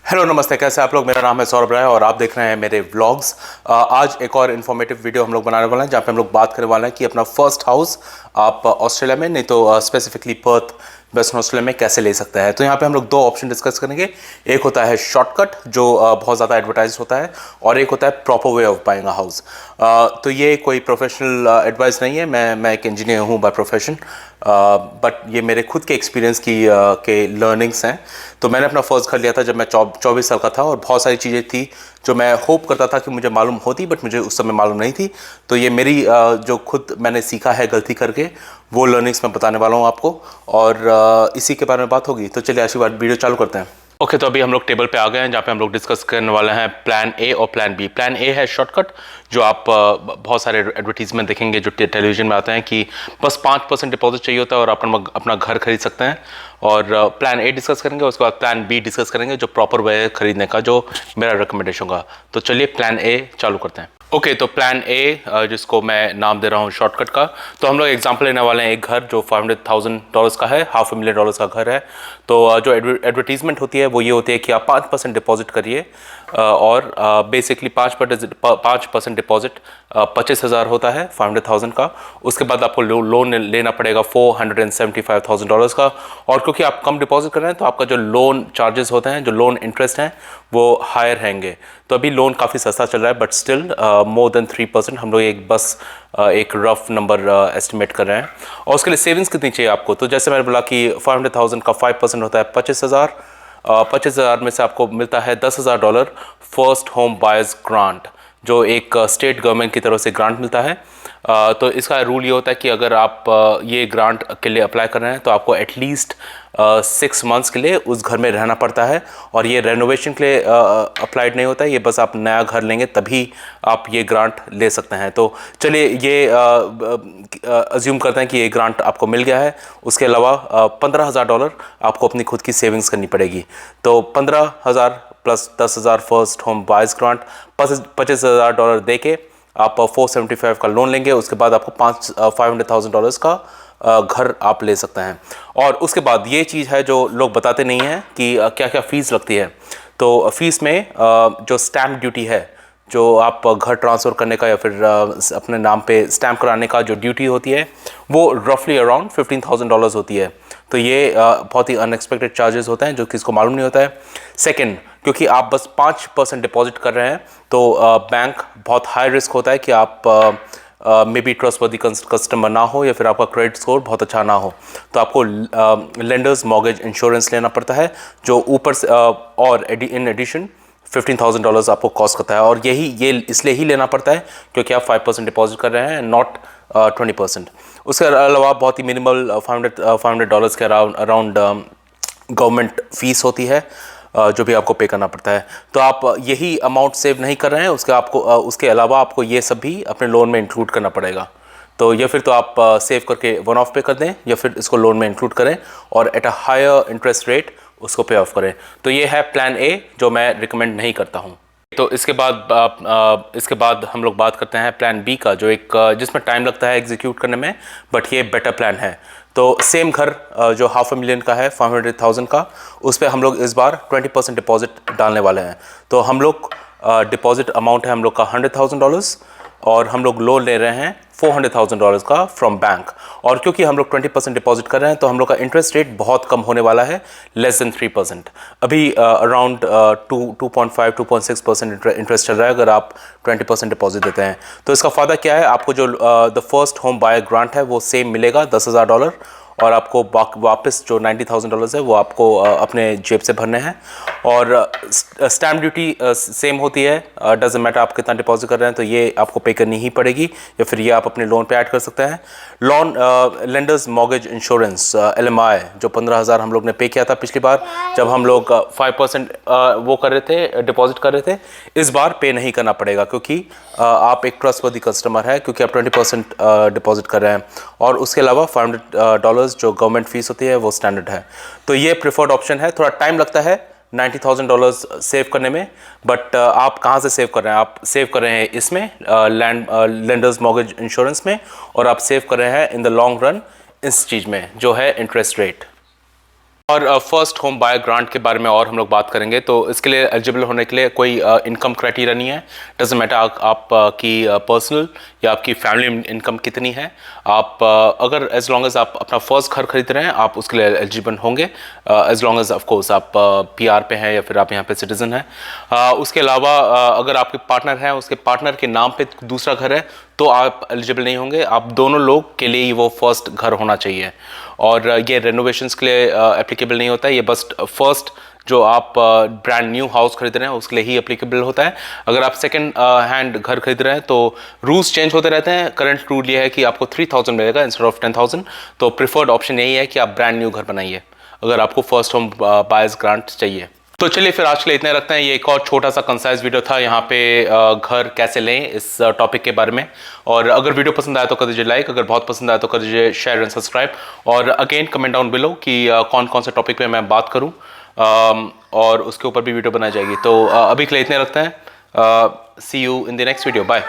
Hello नमस्ते, कैसे आप लोग। मेरा नाम है सौरभ राय और आप देख रहे हैं मेरे व्लॉग्स। आज एक और इन्फॉर्मेटिव वीडियो हम लोग बनाने वाले हैं जहाँ पे हम लोग बात करने वाले हैं कि अपना फर्स्ट हाउस आप ऑस्ट्रेलिया में, नहीं तो स्पेसिफिकली पर्थ वेस्टर्न ऑस्ट्रेलिया में कैसे ले सकते हैं। तो यहाँ पे हम लोग दो ऑप्शन डिस्कस करेंगे। एक होता है शॉर्टकट जो बहुत ज़्यादा एडवर्टाइज होता है, और एक होता है proper way of buying a house. तो ये कोई प्रोफेशनल एडवाइस नहीं है। मैं एक इंजीनियर हूँ बाय प्रोफेशन, बट ये मेरे खुद के एक्सपीरियंस के लर्निंग्स हैं। तो मैंने अपना फर्स्ट घर लिया था जब मैं 24 साल का था, और बहुत सारी चीज़ें थी जो मैं होप करता था कि मुझे मालूम होती, बट मुझे उस समय मालूम नहीं थी। तो ये मेरी जो खुद मैंने सीखा है गलती करके, वो लर्निंग्स मैं बताने वाला हूँ आपको, और इसी के बारे में बात होगी। तो चलिए ऐसी बात वीडियो चालू करते हैं। ओके, तो अभी हम लोग टेबल पे आ गए हैं जहाँ पे हम लोग डिस्कस करने वाले हैं प्लान ए और प्लान बी। प्लान ए है शॉर्टकट, जो आप बहुत सारे एडवर्टीजमेंट देखेंगे जो टेलीविजन में आते हैं कि बस 5% डिपॉजिट चाहिए होता है और अपना घर खरीद सकते हैं। और प्लान ए डिस्कस करेंगे, उसके बाद प्लान बी डिस्कस करेंगे जो प्रॉपर वे है खरीदने का, जो मेरा रिकमेंडेशन होगा। तो चलिए प्लान ए चालू करते हैं। ओके, तो प्लान ए जिसको मैं नाम दे रहा हूँ शॉर्टकट का, तो हम लोग एग्जांपल लेने वाले हैं एक घर जो $500,000 का है, $500,000 का घर है। तो जो एडवर्टीजमेंट होती है वो ये होती है कि आप 5% डिपॉजिट करिए, और बेसिकली 5% डिपॉजिट 25,000 होता है 500,000 का। उसके बाद आपको लोन लेना पड़ेगा $475,000 का। और क्योंकि आप कम डिपॉजिट कर रहे हैं तो आपका जो लोन चार्जेस होते हैं, जो लोन इंटरेस्ट हैं, वो हायर रहेंगे। तो अभी लोन काफ़ी सस्ता चल रहा है, बट स्टिल मोर देन 3% हम लोग एक रफ नंबर एस्टिमेट कर रहे हैं। और उसके लिए सेविंग्स कितनी चाहिए आपको, तो जैसे मैंने बोला कि 500,000 का 5% होता है 25,000। 25,000 में से आपको मिलता है $10,000 फर्स्ट होम बायर्स ग्रांट, जो एक स्टेट गवर्नमेंट की तरफ से ग्रांट मिलता है। तो इसका रूल ये होता है कि अगर आप ये ग्रांट के लिए अप्लाई कर रहे हैं तो आपको एटलीस्ट 6 मंथ्स के लिए उस घर में रहना पड़ता है। और ये रेनोवेशन के लिए अप्लाइड नहीं होता है, ये बस आप नया घर लेंगे तभी आप ये ग्रांट ले सकते हैं। तो चलिए ये अज्यूम करते हैं कि ये ग्रांट आपको मिल गया है। उसके अलावा $15,000 आपको अपनी खुद की सेविंग्स करनी पड़ेगी। तो 15,000 plus 10,000 first home buyers grant, $25,000 दे के आप 475 का लोन लेंगे। उसके बाद आपको $500,000 का घर आप ले सकते हैं। और उसके बाद ये चीज़ है जो लोग बताते नहीं हैं कि क्या क्या फ़ीस लगती है। तो फीस में जो स्टैम्प ड्यूटी है, जो आप घर ट्रांसफ़र करने का या फिर अपने नाम पे स्टैम्प कराने का जो ड्यूटी होती है, वो रफली अराउंड $15,000 होती है। तो ये बहुत ही अनएक्सपेक्टेड चार्जेस होते हैं जो किसको मालूम नहीं होता है। सेकंड, क्योंकि आप बस 5% डिपॉजिट कर रहे हैं, तो बैंक बहुत हाई रिस्क होता है कि आप मे बी ट्रस्टवर्दी कस्टमर ना हो, या फिर आपका क्रेडिट स्कोर बहुत अच्छा ना हो। तो आपको लेंडर्स मॉर्गेज इंश्योरेंस लेना पड़ता है, जो ऊपर से और इन एडिशन $15,000 आपको कॉस्ट करता है। और ये इसलिए ही लेना पड़ता है क्योंकि आप 5% डिपॉजिट कर रहे हैं, नॉट 20%। उसके अलावा बहुत ही मिनिमल $500 के अराउंड गवर्नमेंट फीस होती है, जो भी आपको पे करना पड़ता है। तो आप यही अमाउंट सेव नहीं कर रहे हैं, उसके अलावा आपको ये सब भी अपने लोन में इंक्लूड करना पड़ेगा। तो या फिर तो आप सेव करके वन ऑफ पे कर दें, या फिर इसको लोन में इंक्लूड करें और at a higher interest rate उसको पे ऑफ करें। तो ये है प्लान ए, जो मैं रिकमेंड नहीं करता हूँ। तो इसके बाद हम लोग बात करते हैं प्लान बी का, जो जिसमें टाइम लगता है एग्जीक्यूट करने में, बट ये बेटर प्लान है। तो सेम घर जो $500,000 का है, 500,000 का, उस पर हम लोग इस बार 20% डिपॉजिट डालने वाले हैं। तो हम लोग डिपॉजिट अमाउंट है हम लोग का $100,000, और हम लोग लोन ले रहे हैं $400,000 का फ्रॉम बैंक। और क्योंकि हम लोग 20% डिपॉजिट कर रहे हैं तो हम लोग का इंटरेस्ट रेट बहुत कम होने वाला है, लेस देन 3%। अभी अराउंड 2.5-2.6% इंटरेस्ट चल रहा है अगर आप 20% डिपॉजिट देते हैं। तो इसका फ़ायदा क्या है, आपको जो the first home buyer grant है वो सेम मिलेगा $10,000, और आपको वापस जो $90,000 है वो आपको अपने जेब से भरने हैं। और स्टैम्प ड्यूटी सेम होती है, डजेंट मैटर आप कितना डिपॉजिट कर रहे हैं, तो ये आपको पे करनी ही पड़ेगी, या फिर ये आप अपने लोन पे ऐड कर सकते हैं। Loan lenders mortgage insurance LMI, जो 15,000 हम लोग ने पे किया था पिछली बार जब हम लोग 5% वो कर रहे थे, डिपॉजिट कर रहे थे, इस बार पे नहीं करना पड़ेगा क्योंकि आप एक ट्रस्टवर्दी कस्टमर है, क्योंकि आप 20% डिपॉजिट कर रहे हैं। और उसके अलावा $500 जो गवर्नमेंट फीस होती है वो स्टैंडर्ड है। तो ये प्रेफर्ड ऑप्शन है। थोड़ा टाइम लगता है $90,000 सेव करने में, बट आप कहाँ से सेव कर रहे हैं, आप सेव कर रहे हैं इसमें लेंडर्स मॉर्गेज इंश्योरेंस में, और आप सेव कर रहे हैं इन द लॉन्ग रन इस चीज़ में जो है इंटरेस्ट रेट। और फर्स्ट होम बाय ग्रांट के बारे में और हम लोग बात करेंगे। तो इसके लिए एलिजिबल होने के लिए कोई इनकम क्राइटेरिया नहीं है। डजेंट मैटर आपकी पर्सनल या आपकी फैमिली इनकम कितनी है। आप अगर एज लॉन्ग एज आप अपना फर्स्ट घर खरीद रहे हैं आप उसके लिए एलिजिबल होंगे, एज लॉन्ग एज ऑफकोर्स आप PR पे हैं या फिर आप यहाँ पे सिटीजन हैं। उसके अलावा अगर आपके पार्टनर हैं, उसके पार्टनर के नाम पे दूसरा घर है तो आप एलिजिबल नहीं होंगे। आप दोनों लोग के लिए ही वो फर्स्ट घर होना चाहिए। और ये रेनोवेशंस के लिए एप्लीकेबल नहीं होता है, ये बस फर्स्ट जो आप ब्रांड न्यू हाउस खरीद रहे हैं उसके लिए ही एप्लीकेबल होता है। अगर आप सेकंड हैंड घर खरीद रहे हैं तो रूल्स चेंज होते रहते हैं। करंट रूल ये है कि आपको 3000 मिलेगा इंस्टेड ऑफ 10,000। तो प्रिफर्ड ऑप्शन यही है कि आप ब्रांड न्यू घर बनाइए अगर आपको फर्स्ट होम बायर्स ग्रांट चाहिए। तो चलिए फिर आज के लिए इतने रखते हैं। ये एक और छोटा सा कंसाइज वीडियो था यहाँ पे घर कैसे लें इस टॉपिक के बारे में। और अगर वीडियो पसंद आया तो कर दीजिए लाइक, अगर बहुत पसंद आया तो कर दीजिए शेयर एंड सब्सक्राइब। और अगेन कमेंट डाउन बिलो कि कौन कौन से टॉपिक पे मैं बात करूँ और उसके ऊपर भी वीडियो बनाई जाएगी। तो अभी के लिए इतने रखते हैं। See you in the next video, bye.